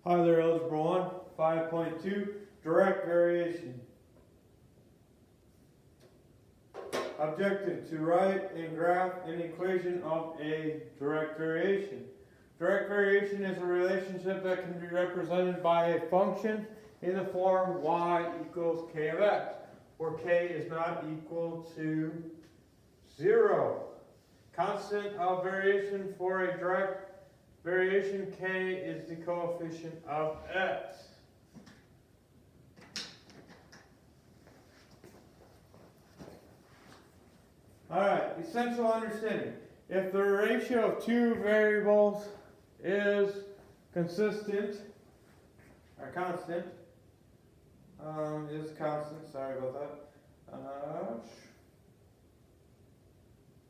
Hi there, Algebra 1, 5.2, direct variation. Objective, to write and graph an equation of a direct variation. Direct variation is a relationship that can be represented by a function in the form y equals k of x, where k is not equal to 0. Constant of variation for a direct variation, k is the coefficient of x. Alright, essential understanding. If the ratio of two variables is constant, sorry about that.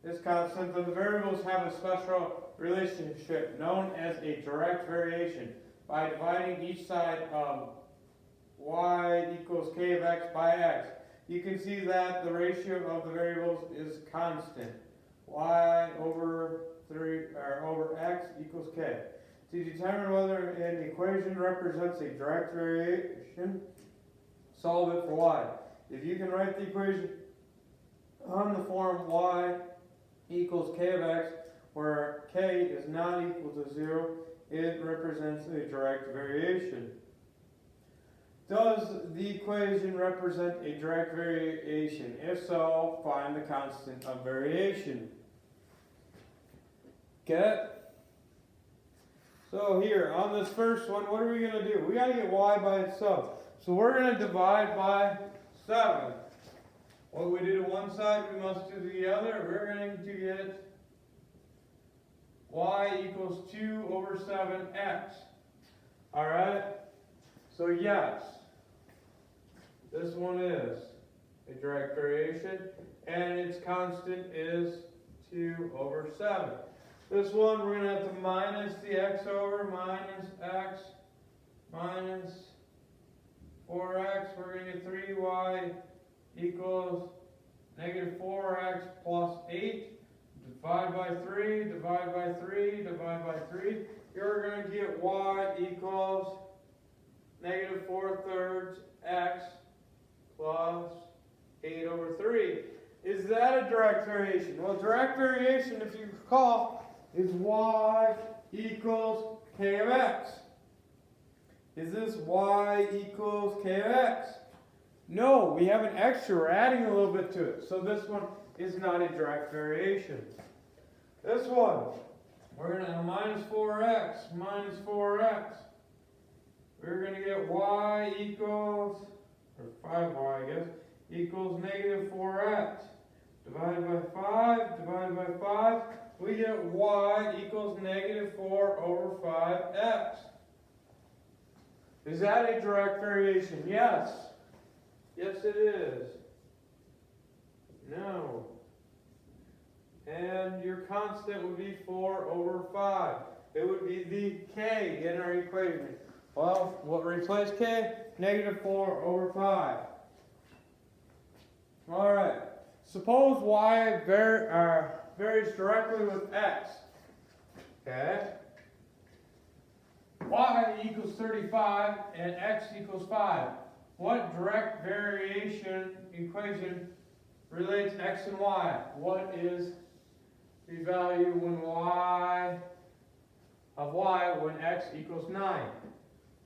Is constant, then the variables have a special relationship known as a direct variation. By dividing each side of y equals k of x by x, you can see that the ratio of the variables is constant. Y over x equals k. To determine whether an equation represents a direct variation, solve it for y. If you can write the equation on the form y equals k of x, where k is not equal to 0, it represents a direct variation. Does the equation represent a direct variation? If so, find the constant of variation. Okay? So here, on this first one, what are we going to do? We got to get y by itself. So we're going to divide by 7. What we do to one side, we must do the other. We're going to get y equals 2 over 7x. Alright? So yes, this one is a direct variation, and its constant is 2 over 7. This one, we're going to have to minus the x over, minus x, minus 4x. We're going to get 3y equals negative 4x plus 8. Divide by 3, divide by 3, divide by 3. You're going to get y equals negative 4/3 x plus 8 over 3. Is that a direct variation? Well, direct variation, if you recall, is y equals k of x. Is this y equals k of x? No, we have an extra. We're adding a little bit to it. So this one is not a direct variation. This one, we're going to have minus 4x, minus 4x. We're going to get y equals, or 5y I guess, equals negative 4x. Divided by 5, divided by 5, we get y equals negative 4 over 5x. Is that a direct variation? Yes. Yes, it is. No. And your constant would be 4 over 5. It would be the k in our equation. Well, what replace k? Negative 4 over 5. Alright. Suppose y varies directly with x. Okay? Y equals 35 and x equals 5. What direct variation equation relates x and y? What is the value when when x equals 9?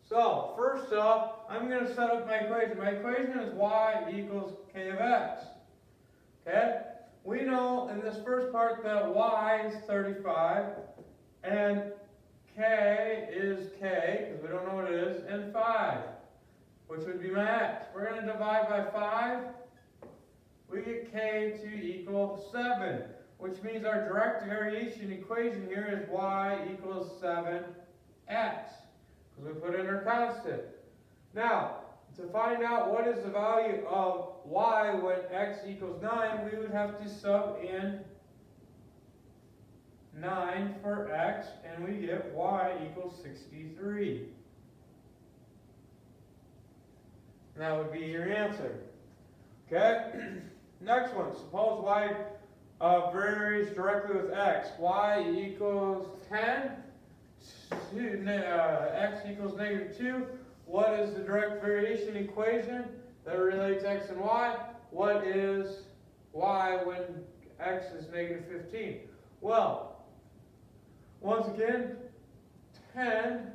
So, first off, I'm going to set up my equation. My equation is y equals k of x. Okay? We know in this first part that y is 35 and k is k, because we don't know what it is, and 5, which would be my x. We're going to divide by 5. We get k to equal 7, which means our direct variation equation here is y equals 7x, because we put in our constant. Now, to find out what is the value of y when x equals 9, we would have to sub in 9 for x, and we get y equals 63. And that would be your answer. Okay? Next one. Suppose y varies directly with x. Y equals 10 x equals negative 2. What is the direct variation equation that relates x and y? What is y when x is negative 15? Well, once again, 10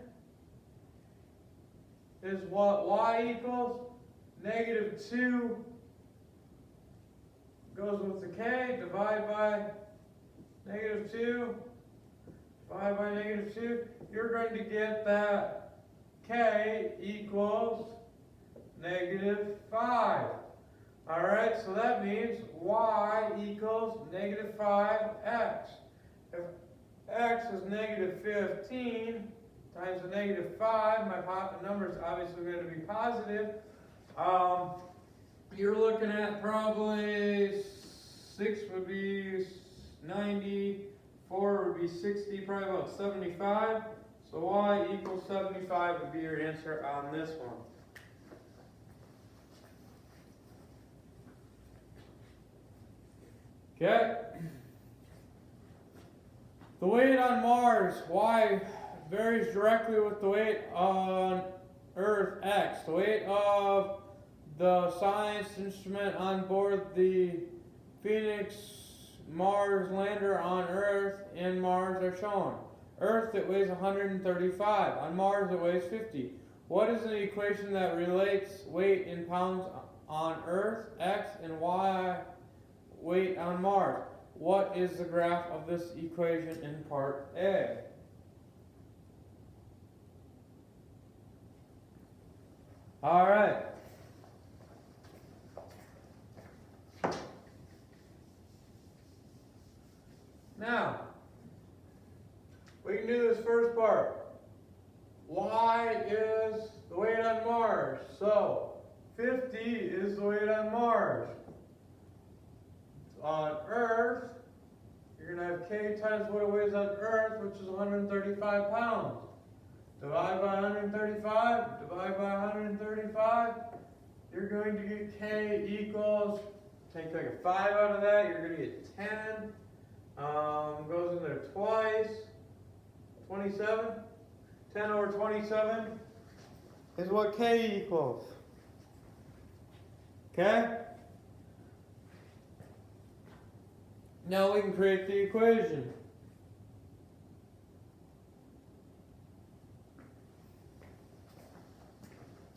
is what y equals. Negative 2 goes with the k, divide by negative 2, divide by negative 2. You're going to get that k equals negative 5. Alright, so that means y equals negative 5x. If x is negative 15 times a negative 5, my number is obviously going to be positive. You're looking at probably 6 would be 90, 4 would be 60, probably about 75. So y equals 75 would be your answer on this one. Okay. The weight on Mars, y, varies directly with the weight on Earth, x. The weight of the science instrument on board the Phoenix Mars lander on Earth and Mars are shown. Earth, it weighs 135. On Mars, it weighs 50. What is an equation that relates weight in pounds on Earth, x, and y weight on Mars? What is the graph of this equation in part A? All right. Now, we can do this first part. Y is the weight on Mars. So, 50 is the weight on Mars. On Earth, you're going to have k times what it weighs on Earth, which is 135 pounds. Divide by 135, divide by 135, you're going to get k equals, take like a 5 out of that, you're going to get 10. Goes in there twice. 27. 10 over 27 is what k equals. Okay? Now we can create the equation.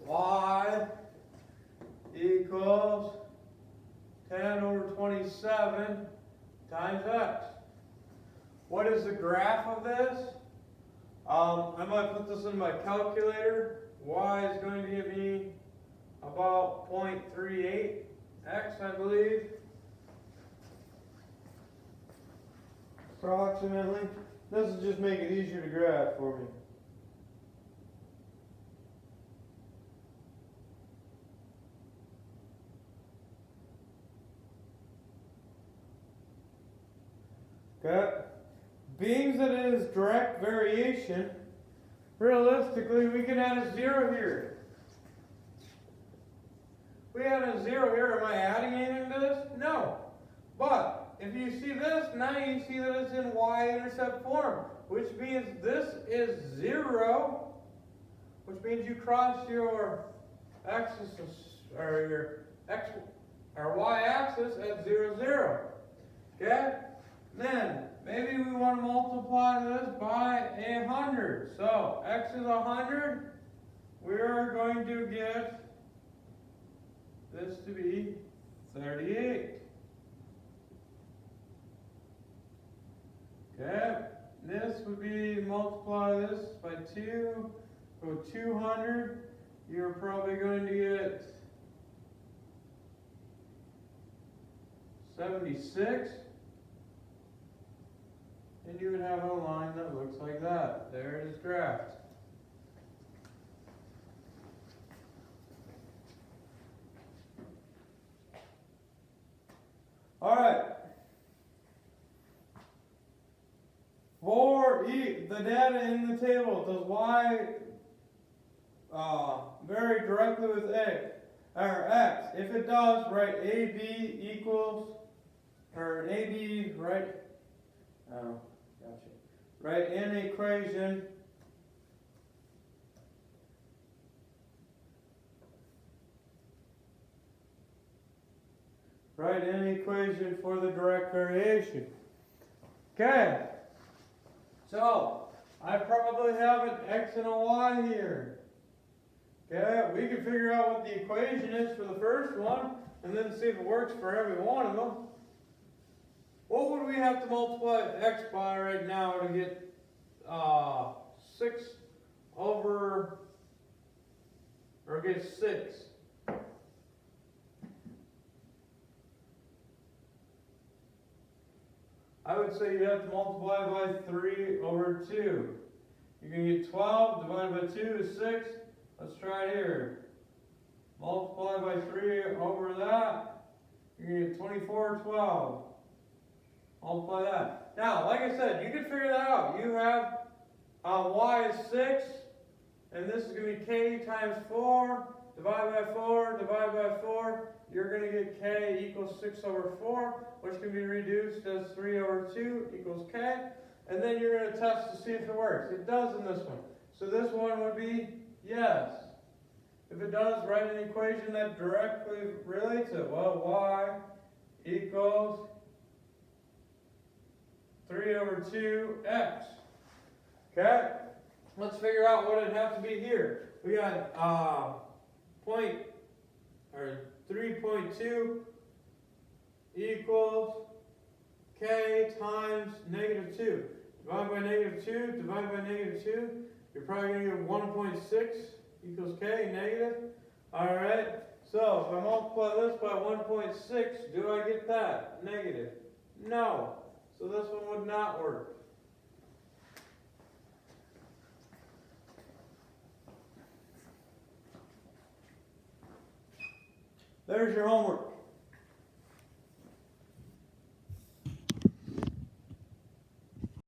Y equals 10 over 27 times x. What is the graph of this? I might put this in my calculator. Y is going to give me about 0.38 x, I believe. Approximately. This will just make it easier to graph for me. Okay. Being that it is direct variation, realistically we can add a 0 here. We add a 0 here, am I adding anything to this? No. But if you see this, now you see that it's in y-intercept form, which means this is 0, which means you cross your axis or your x or y-axis at 0, 0. Okay? Then maybe we want to multiply this by 100. So x is 100. We are going to get this to be 38. Okay, this would be multiply this by 2, go 200. You're probably going to get 76. And you would have a line that looks like that. There it is graphed. All right. For the data in the table, does y vary directly with a or x? If it does, write AB equals, or AB, right? Oh, gotcha. Write in equation write any equation for the direct variation. Okay, so I probably have an x and a y here. Okay, we can figure out what the equation is for the first one, and then see if it works for every one of them. What would we have to multiply x by right now to get 6 over, or get 6? I would say you have to multiply by 3 over 2. You can get 12 divided by 2 is 6. Let's try it here. Multiply by 3 over that. You can get 24 12. Multiply that. Now, like I said, you can figure that out. You have y is 6, and this is going to be k times 4, divide by 4, divide by 4. You're going to get k equals 6 over 4, which can be reduced as 3 over 2 equals k. And then you're going to test to see if it works. It does in this one. So this one would be yes. If it does, write an equation that directly relates it. Well, y equals 3 over 2x. Okay? Let's figure out what it'd have to be here. We got 3.2 equals k times negative 2. Divide by negative 2, divide by negative 2. You're probably going to get 1.6 equals k, negative. Alright, so if I multiply this by 1.6, do I get that? Negative. No. So this one would not work. There's your homework.